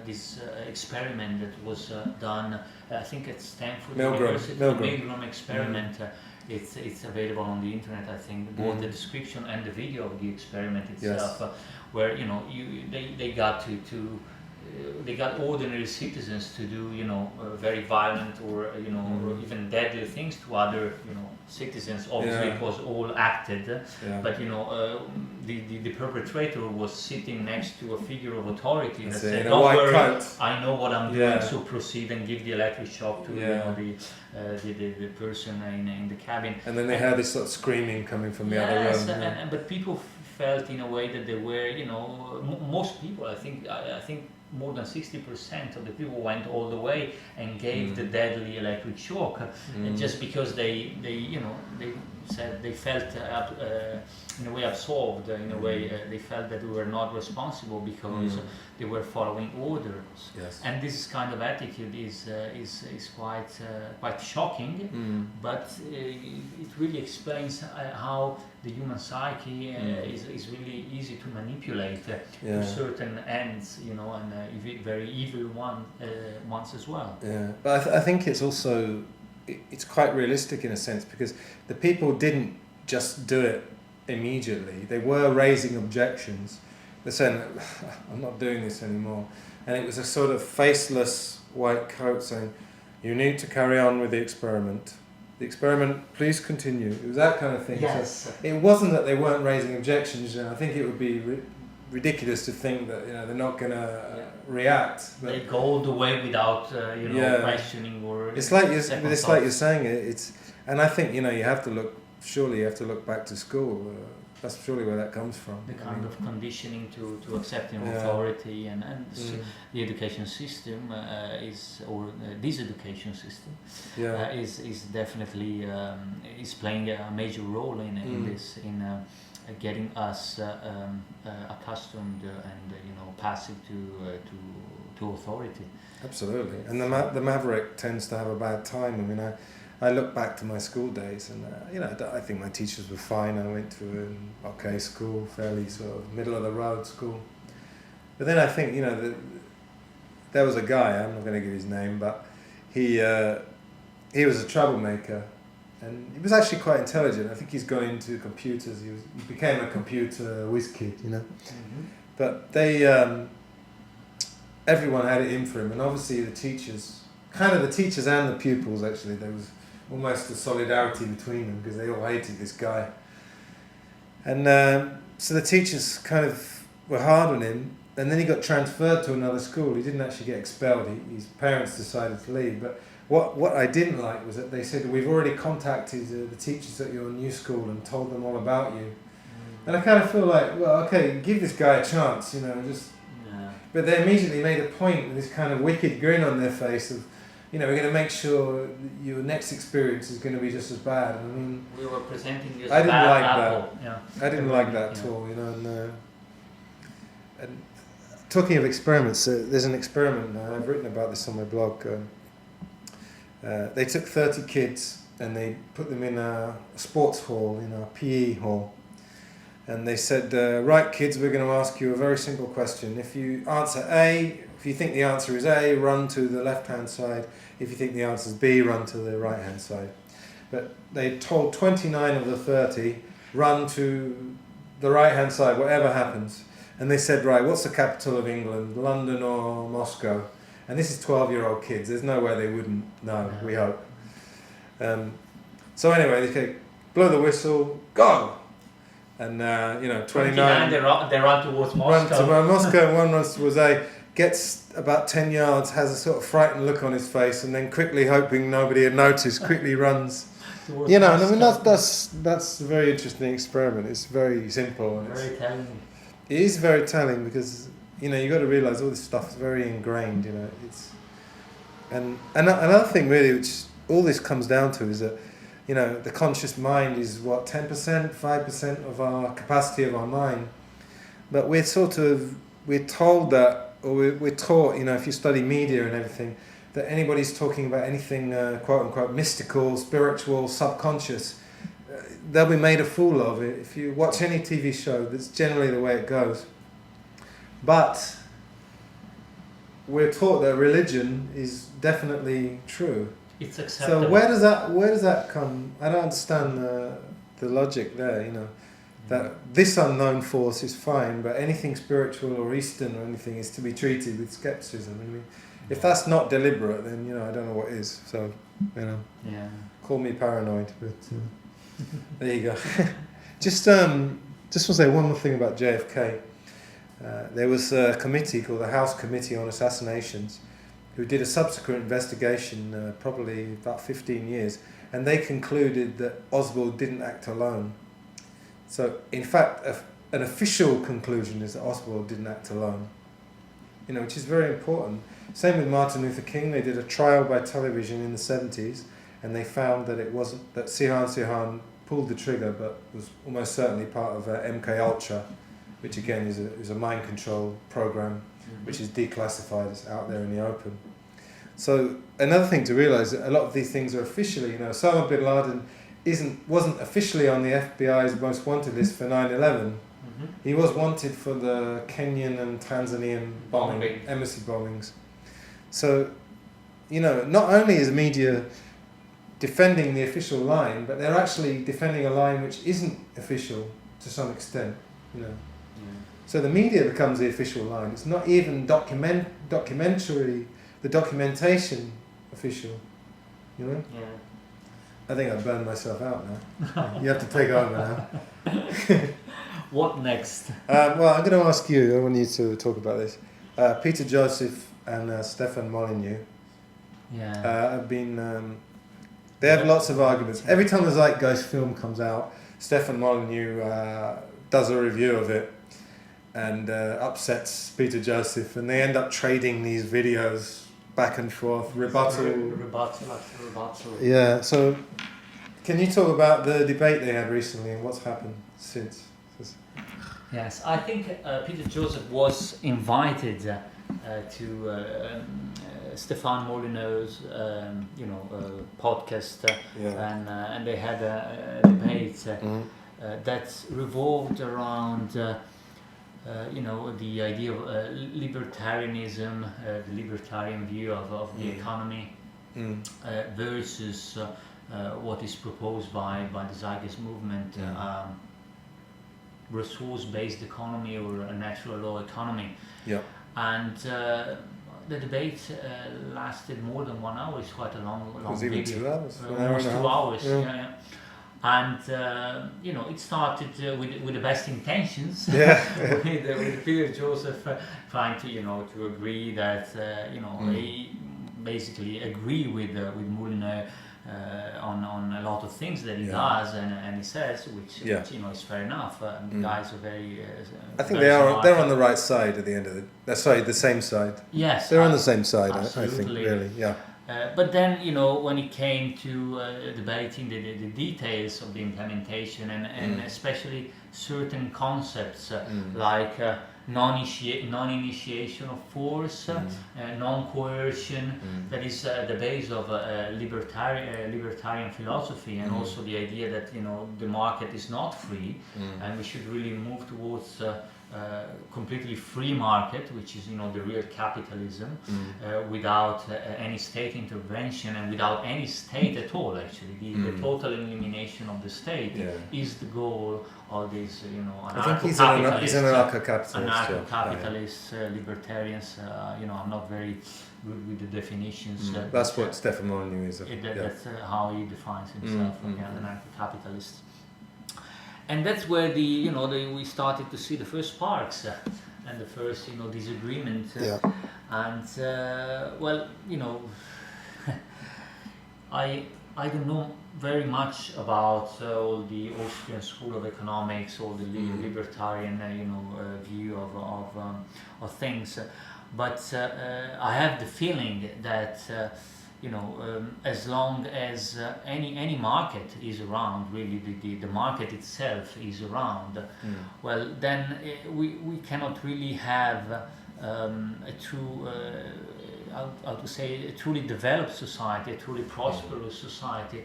this experiment that was done, I think at Stanford Milgram. University, the Milgram experiment. It's available on the internet. I think both the description and the video of the experiment itself, where they got they got ordinary citizens to do very violent or or even deadly things to other citizens. Obviously, it was all acted, but the perpetrator was sitting next to a figure of authority that said, "Don't worry, I know what I'm doing, so proceed and give the electric shock to the person in the cabin." And then they had this sort of screaming coming from the other room. But people felt in a way that they were, most people, I think more than 60% of the people went all the way and gave the deadly electric shock, just because they said they felt in a way absolved, in a way they felt that they were not responsible because they were following orders. Yes. And this kind of attitude is quite shocking, but it really explains how the human psyche is really easy to manipulate to certain ends, and very evil ones as well. Yeah, but I think it's also it's quite realistic in a sense, because the people didn't just do it immediately. They were raising objections. They're saying, "I'm not doing this anymore," and it was a sort of faceless white coat saying, "You need to carry on with the experiment. The experiment, please continue." It was that kind of thing. Yes. So it wasn't that they weren't raising objections. I think it would be ridiculous to think that they're not going to react. But they go all the way without questioning or. It's like you're saying it. And I think you have to look. Surely you have to look back to school. That's surely where that comes from. The kind of conditioning to accepting authority and the education system this education system is definitely is playing a major role in this getting us accustomed and passive to authority. Absolutely, and the maverick tends to have a bad time. I mean, I look back to my school days, and I think my teachers were fine. I went to an okay school, fairly sort of middle of the road school. But then I think there was a guy. I'm not going to give his name, but he was a troublemaker, and he was actually quite intelligent. I think he's gone into computers. He became a computer whiz kid, But they everyone had it in for him, and obviously the teachers and the pupils, actually, there was almost a solidarity between them because they all hated this guy. And so the teachers kind of were hard on him, and then he got transferred to another school. He didn't actually get expelled. His parents decided to leave. But what I didn't like was that they said, "We've already contacted the teachers at your new school and told them all about you." And I kind of feel like, well, okay, give this guy a chance, But they immediately made a point with this kind of wicked grin on their face of, we're going to make sure your next experience is going to be just as bad. I mean, we were presenting you as I didn't like apple. that. I didn't like that at all. And talking of experiments, there's an experiment. I've written about this on my blog. They took 30 kids and they put them in a sports hall, in a PE hall. And they said, "Right, kids, we're going to ask you a very simple question. If you answer A, if you think the answer is A, run to the left-hand side. If you think the answer is B, run to the right-hand side." But they told 29 of the 30, run to the right-hand side, whatever happens. And they said, "Right, what's the capital of England, London or Moscow?" And this is 12-year-old kids. There's no way they wouldn't know, we hope. So anyway, they say, "Blow the whistle, go!" And 29 they run towards Moscow. Run to Moscow. One was gets about 10 yards, has a sort of frightened look on his face, and then quickly, hoping nobody had noticed, quickly runs. And I mean that's a very interesting experiment. It's very simple. And very telling. It is very telling because you got to realise all this stuff is very ingrained. It's and another thing really, which all this comes down to, is that the conscious mind is 10%, 5% of our capacity of our mind, but we're told that, or we're taught, if you study media and everything, that anybody's talking about anything quote unquote mystical, spiritual, subconscious, they'll be made a fool of it. If you watch any TV show, that's generally the way it goes. But we're taught that religion is definitely true. It's acceptable. So where does that come? I don't understand the logic there. You know, that this unknown force is fine, but anything spiritual or Eastern or anything is to be treated with skepticism. I mean, if that's not deliberate, then I don't know what is. So, Yeah. Call me paranoid, but there you go. Just want to say one more thing about JFK. There was a committee called the House Committee on Assassinations, who did a subsequent investigation, probably about 15 years, and they concluded that Oswald didn't act alone. So, in fact, an official conclusion is that Oswald didn't act alone, which is very important. Same with Martin Luther King. They did a trial by television in the 70s, and they found that it wasn't that Sirhan pulled the trigger, but was almost certainly part of MK Ultra, which again is a mind control program, which is declassified, it's out there in the open. So another thing to realise that a lot of these things are officially, Osama bin Laden wasn't officially on the FBI's most wanted list for 9/11. He was wanted for the Kenyan and Tanzanian embassy bombings. So, not only is media defending the official line, but they're actually defending a line which isn't official to some extent, So the media becomes the official line. It's not even documentary, the documentation official, Yeah. I think I've burned myself out now. You have to take over now. What next? Well, I'm going to ask you, I want you to talk about this. Peter Joseph and Stefan Molyneux have been... they have lots of arguments. Every time the Zeitgeist film comes out, Stefan Molyneux does a review of it and upsets Peter Joseph, and they end up trading these videos back and forth, rebuttal after rebuttal. Yeah, so can you talk about the debate they had recently and what's happened since? Yes, I think Peter Joseph was invited to Stefan Molyneux's podcast, and they had a debate that revolved around the idea of libertarianism, the libertarian view of the economy versus what is proposed by the Zeitgeist movement, resource-based economy or a natural law economy. Yeah. And the debate lasted more than 1 hour. It's quite a long it was video. Even 2 hours. Almost 2 hours. Yeah. And it started with the best intentions. Yeah. with Peter Joseph trying to agree that they basically agree with Molyneux on a lot of things that he does and he says, which is fair enough. The guys are very. I think they're on the right side at the end of the same side. Yes, they're on the same side. Absolutely. I think really, yeah. But then, when it came to debating the details of the implementation and especially certain concepts like non-initiation of force, non-coercion, that is the base of libertarian philosophy, and also the idea that the market is not free, and we should really move towards completely free market, which is the real capitalism, without any state intervention and without any state at all. Actually, the total elimination of the state is the goal of this. I think he's an anarcho-capitalist. Libertarians. I'm not very good with the definitions. That's what Stefan Molyneux is. That's how he defines himself, an anarcho-capitalist. And that's where we started to see the first sparks and the first disagreement. And I don't know very much about all the Austrian School of Economics or the libertarian view of things, but I have the feeling that as long as any market is around, really the market itself is around, well then we cannot really have a true how to say a truly developed society, a truly prosperous society.